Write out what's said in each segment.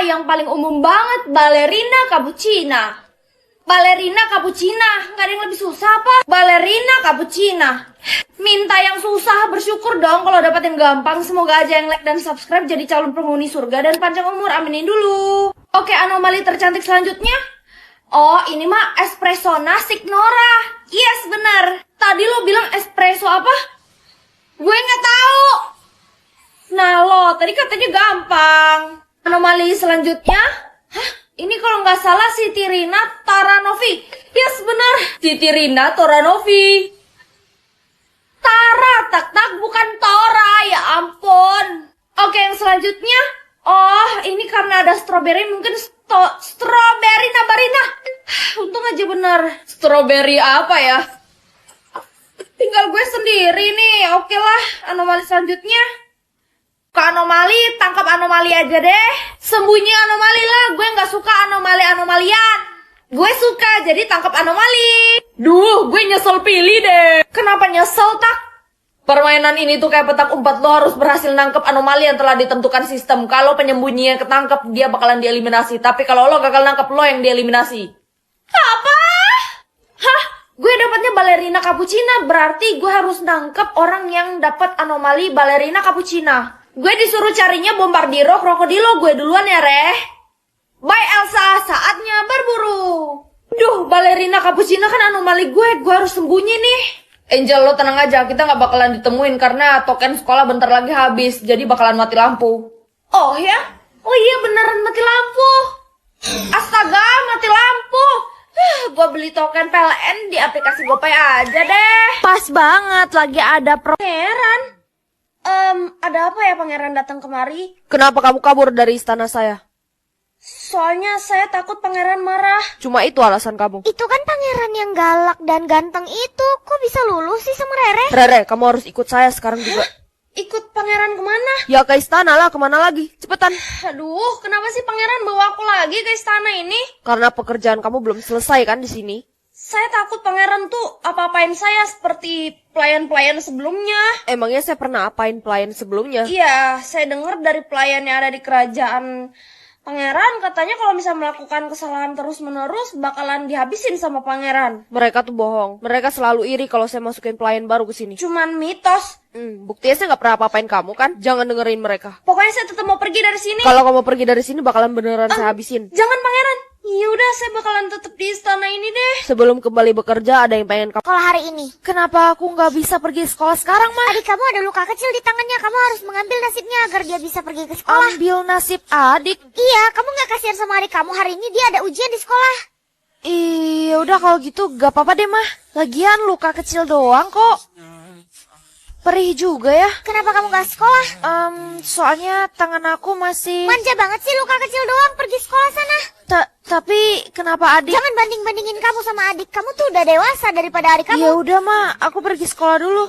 yang paling umum banget, balerina cappuccina. Balerina cappuccina, nggak ada yang lebih susah apa? Balerina cappuccina. Minta yang susah, bersyukur dong kalau dapat yang gampang. Semoga aja yang like dan subscribe jadi calon penghuni surga dan panjang umur, aminin dulu. Oke, anomali tercantik selanjutnya. Oh, ini mah espresso nasi Nora. Yes, benar. Tadi lo bilang espresso apa? Gue nggak tahu. Nah lo, tadi katanya gampang. Anomali selanjutnya. Hah? Ini kalau nggak salah Siti Rina Taranovi. Yes, benar. Siti Rina Taranovi. Tara, tak bukan Tora. Ya ampun. Oke, yang selanjutnya. Oh, ini karena ada strawberry, mungkin strawberry nabarina. Untung aja bener. Strawberry apa ya? Tinggal gue sendiri nih. Oke lah, anomali selanjutnya. Ke anomali, tangkap anomali aja deh. Sembunyi anomali lah. Gue gak suka anomali-anomalian. Gue suka, jadi tangkap anomali. Duh, gue nyesel pilih deh. Kenapa nyesel, tak? Permainan ini tuh kayak petak umpet, lo harus berhasil nangkep anomali yang telah ditentukan sistem. Kalau penyembunyinya ketangkep, dia bakalan dieliminasi. Tapi kalau lo gagal nangkep, lo yang dieliminasi. Apa? Hah? Gue dapatnya balerina cappuccina, berarti gue harus nangkep orang yang dapat anomali balerina cappuccina. Gue disuruh carinya bombardiro krokodilo, gue duluan ya, Reh. Bye Elsa, saatnya berburu. Duh, balerina cappuccina kan anomali gue harus sembunyi nih. Angel, lo tenang aja, kita gak bakalan ditemuin karena token sekolah bentar lagi habis, jadi bakalan mati lampu. Oh ya? Oh iya beneran mati lampu. Astaga, mati lampu. Gue beli token PLN di aplikasi GoPay aja deh. Pas banget, lagi ada pangeran. Ada apa ya pangeran datang kemari? Kenapa kamu kabur dari istana saya? Soalnya saya takut pangeran marah. Cuma itu alasan kamu? Itu kan pangeran yang galak dan ganteng itu. Kok bisa lulus sih sama Rere? Rere, kamu harus ikut saya sekarang juga. Ikut pangeran kemana? Ya ke istana lah, kemana lagi? Cepetan. Aduh, kenapa sih pangeran bawa aku lagi ke istana ini? Karena pekerjaan kamu belum selesai kan di sini. Saya takut pangeran tuh apa-apain saya seperti pelayan-pelayan sebelumnya. Emangnya saya pernah apain pelayan sebelumnya? Iya, saya dengar dari pelayan yang ada di kerajaan pangeran, katanya kalau misalnya melakukan kesalahan terus-menerus bakalan dihabisin sama pangeran. Mereka tuh bohong. Mereka selalu iri kalau saya masukin pelayan baru ke sini. Cuman mitos. Buktinya saya nggak pernah apa-apain kamu kan? Jangan dengerin mereka. Pokoknya saya tetap mau pergi dari sini. Kalau kamu pergi dari sini bakalan beneran saya habisin. Jangan pangeran. Yaudah, saya bakalan tetap di istana ini deh. Sebelum kembali bekerja, ada yang pengen kamu. Kalau hari ini. Kenapa aku nggak bisa pergi sekolah sekarang, Ma? Adik kamu ada luka kecil di tangannya. Kamu harus mengambil nasibnya agar dia bisa pergi ke sekolah. Ambil nasib adik? Iya, kamu nggak kasihan sama adik kamu. Hari ini dia ada ujian di sekolah. Iya, udah kalau gitu gak apa-apa deh, Mah. Lagian luka kecil doang kok. Perih juga ya. Kenapa kamu gak sekolah? Soalnya tangan aku masih... Manja banget sih, luka kecil doang, pergi sekolah sana. Tapi kenapa adik... Jangan banding-bandingin kamu sama adik. Kamu tuh udah dewasa daripada adik kamu. Ya udah, Ma, aku pergi sekolah dulu.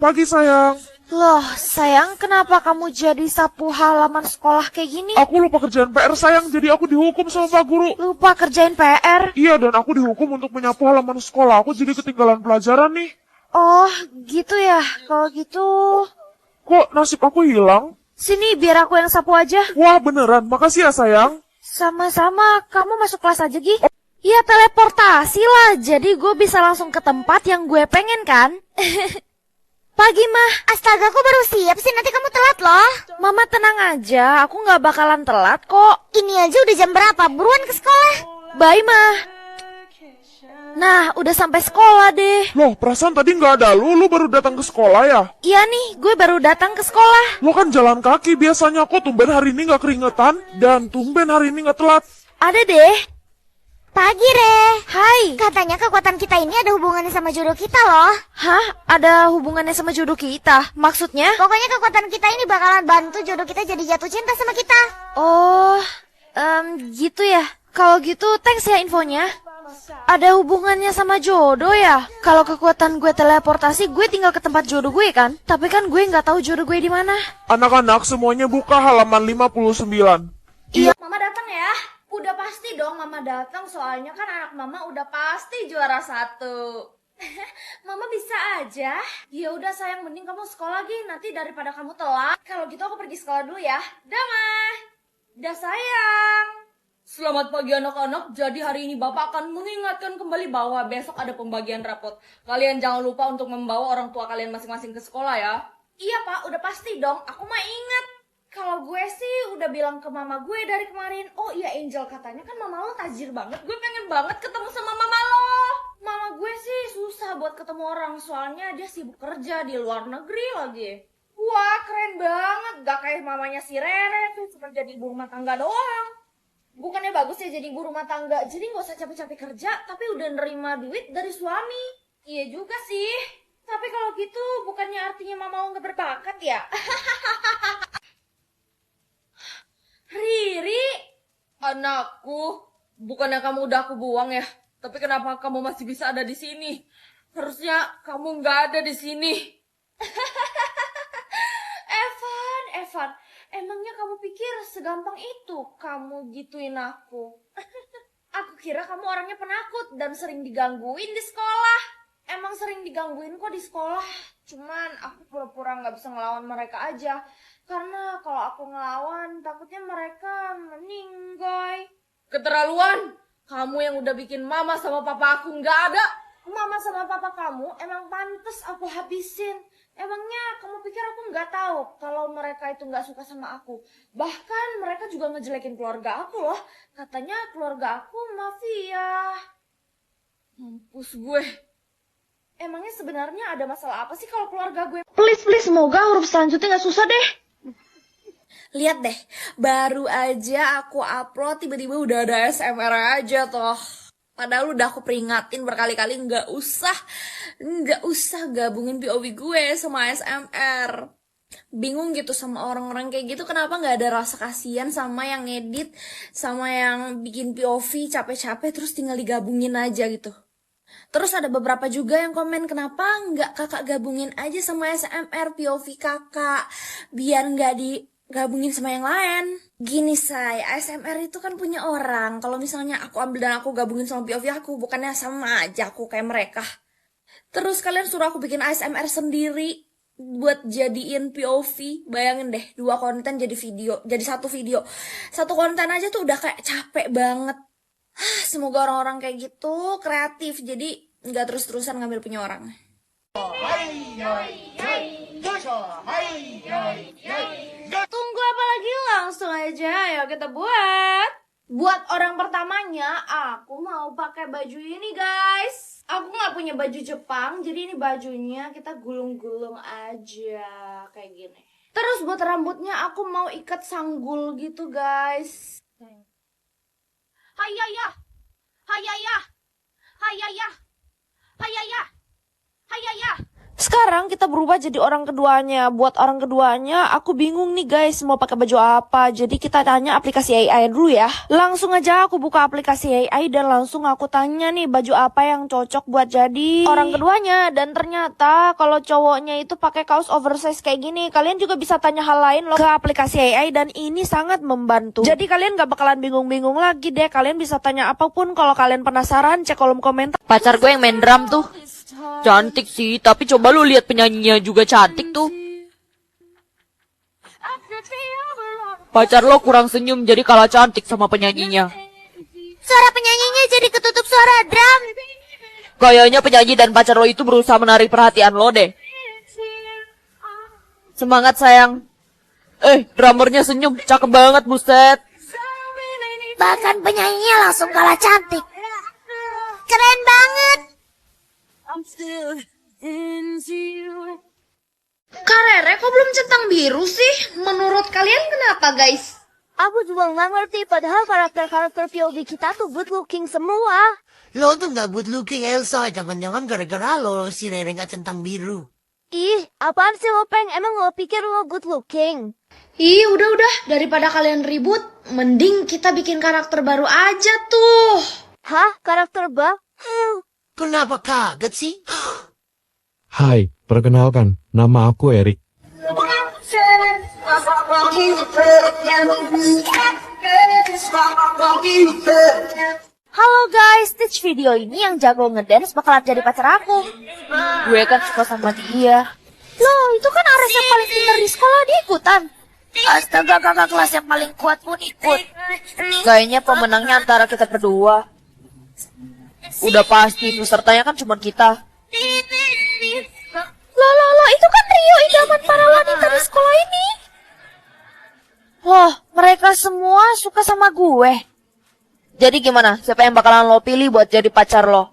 Pagi sayang. Loh, sayang, kenapa kamu jadi sapu halaman sekolah kayak gini? Aku lupa kerjaan PR sayang, jadi aku dihukum sama Pak Guru. Lupa kerjain PR? Iya, dan aku dihukum untuk menyapu halaman sekolah. Aku jadi ketinggalan pelajaran nih. Oh, gitu ya. Kalau gitu... Kok nasib aku hilang? Sini, biar aku yang sapu aja. Wah, beneran. Makasih ya sayang. Sama-sama, kamu masuk kelas aja, Gi. Ya, teleportasi lah. Jadi gue bisa langsung ke tempat yang gue pengen kan? Pagi, Mah. Astaga, aku baru siap sih, nanti kamu telat loh. Mama tenang aja, aku gak bakalan telat kok. Ini aja udah jam berapa? Buruan ke sekolah. Bye, Mah. Nah, udah sampai sekolah deh. Loh, perasaan tadi nggak ada lu baru datang ke sekolah ya? Iya nih, gue baru datang ke sekolah. Lo kan jalan kaki biasanya, kok tumben hari ini nggak keringetan? Dan tumben hari ini nggak telat. Ada deh. Pagi, Re. Hai. Katanya kekuatan kita ini ada hubungannya sama jodoh kita loh. Hah? Ada hubungannya sama jodoh kita? Maksudnya? Pokoknya kekuatan kita ini bakalan bantu jodoh kita jadi jatuh cinta sama kita. Oh, gitu ya. Kalau gitu, thanks ya infonya. Ada hubungannya sama jodoh ya? Kalau kekuatan gue teleportasi, gue tinggal ke tempat jodoh gue kan? Tapi kan gue nggak tahu jodoh gue di mana. Anak-anak semuanya buka halaman 59. Iya. Mama datang ya? Udah pasti dong Mama datang, soalnya kan anak Mama udah pasti juara 1. Mama bisa aja. Ya udah sayang, mending kamu sekolah lagi, nanti daripada kamu telat. Kalau gitu aku pergi sekolah dulu ya. Dah, Ma. Dah sayang. Selamat pagi anak-anak, jadi hari ini Bapak akan mengingatkan kembali bahwa besok ada pembagian rapot. Kalian jangan lupa untuk membawa orang tua kalian masing-masing ke sekolah ya. Iya Pak, udah pasti dong, aku mah ingat. Kalau gue sih udah bilang ke mama gue dari kemarin. Oh iya Angel, katanya kan mama lo tajir banget. Gue pengen banget ketemu sama mama lo. Mama gue sih susah buat ketemu orang, soalnya dia sibuk kerja di luar negeri lagi. Wah keren banget, gak kayak mamanya si Rere tuh cuma jadi ibu rumah tangga doang. Bukannya bagus ya jadi ibu rumah tangga, jadi gak usah capek-capek kerja, tapi udah nerima duit dari suami. Iya juga sih, tapi kalau gitu bukannya artinya mama lo gak berbakat ya? Riri, anakku, bukannya kamu udah aku buang ya? Tapi kenapa kamu masih bisa ada di sini? Harusnya kamu nggak ada di sini. Evan, emangnya kamu pikir segampang itu kamu gituin aku? Aku kira kamu orangnya penakut dan sering digangguin di sekolah. Emang sering digangguin kok di sekolah. Cuman aku pura-pura nggak bisa ngelawan mereka aja. Karena kalau aku ngelawan, takutnya mereka meninggal. Keterlaluan! Kamu yang udah bikin mama sama papa aku nggak ada. Mama sama papa kamu emang pantes aku habisin. Emangnya kamu pikir aku nggak tahu kalau mereka itu nggak suka sama aku? Bahkan mereka juga ngejelekin keluarga aku loh. Katanya keluarga aku mafia. Mampus gue. Emangnya sebenarnya ada masalah apa sih kalau keluarga gue? Please, semoga huruf selanjutnya nggak susah deh. Lihat deh, baru aja aku upload tiba-tiba udah ada SMR aja toh. Padahal udah aku peringatin berkali-kali nggak usah gabungin POV gue sama SMR. Bingung gitu sama orang-orang kayak gitu, kenapa nggak ada rasa kasihan sama yang ngedit, sama yang bikin POV capek-capek terus tinggal digabungin aja gitu. Terus ada beberapa juga yang komen, kenapa nggak kakak gabungin aja sama SMR POV kakak, biar nggak digabungin sama yang lain. Gini say, ASMR itu kan punya orang. Kalau misalnya aku ambil dan aku gabungin sama POV aku, bukannya sama aja aku kayak mereka. Terus kalian suruh aku bikin ASMR sendiri buat jadiin POV. Bayangin deh, 2 konten jadi satu video. Satu konten aja tuh udah kayak capek banget. Semoga orang-orang kayak gitu kreatif, jadi nggak terus-terusan ngambil punya orang. Tunggu apa lagi, langsung aja ayo kita buat. Buat orang pertamanya, aku mau pakai baju ini guys. Aku nggak punya baju Jepang, jadi ini bajunya kita gulung-gulung aja kayak gini. Terus buat rambutnya aku mau ikat sanggul gitu guys. Hayaya, hayaya, hayaya, hayaya, hayaya. Sekarang kita berubah jadi orang keduanya. Buat orang keduanya, aku bingung nih guys mau pakai baju apa. Jadi kita tanya aplikasi AI dulu ya. Langsung aja aku buka aplikasi AI dan langsung aku tanya nih baju apa yang cocok buat jadi orang keduanya. Dan ternyata kalau cowoknya itu pakai kaos oversize kayak gini, kalian juga bisa tanya hal lain loh ke aplikasi AI dan ini sangat membantu. Jadi kalian gak bakalan bingung-bingung lagi deh. Kalian bisa tanya apapun kalau kalian penasaran, cek kolom komentar. Pacar gue yang main drum tuh cantik sih, tapi coba lu lihat penyanyinya juga cantik tuh. Pacar lo kurang senyum jadi kalah cantik sama penyanyinya. Suara penyanyinya jadi ketutup suara drum. Kayaknya penyanyi dan pacar lo itu berusaha menarik perhatian lo deh. Semangat sayang. Drummernya senyum, cakep banget buset. Bahkan penyanyinya langsung kalah cantik. Keren banget. Kak Rere kok belum centang biru sih? Menurut kalian kenapa guys? Aku juga nggak ngerti, padahal karakter-karakter POV kita tuh good looking semua. Lo tuh gak good looking, Elsa. Jangan-jangan gara-gara lo si Rere gak centang biru. Ih, apaan sih lo Peng? Emang lo pikir lo good looking? Ih, udah. Daripada kalian ribut, mending kita bikin karakter baru aja tuh. Hah? Karakter Kenapa kaget sih? Hai, perkenalkan, nama aku Erik. Halo guys, Stitch video ini yang jago ngedance bakalan jadi pacar aku. Gue kan suka sama dia. Loh, itu kan Ares yang paling pintar di sekolah, dia ikutan. Astaga, kakak kelas yang paling kuat pun ikut. Kayaknya pemenangnya antara kita berdua. Udah pasti pesertanya kan cuma kita. Loh, itu kan Rio, idaman para wanita di sekolah ini. Loh, mereka semua suka sama gue. Jadi gimana? Siapa yang bakalan lo pilih buat jadi pacar lo?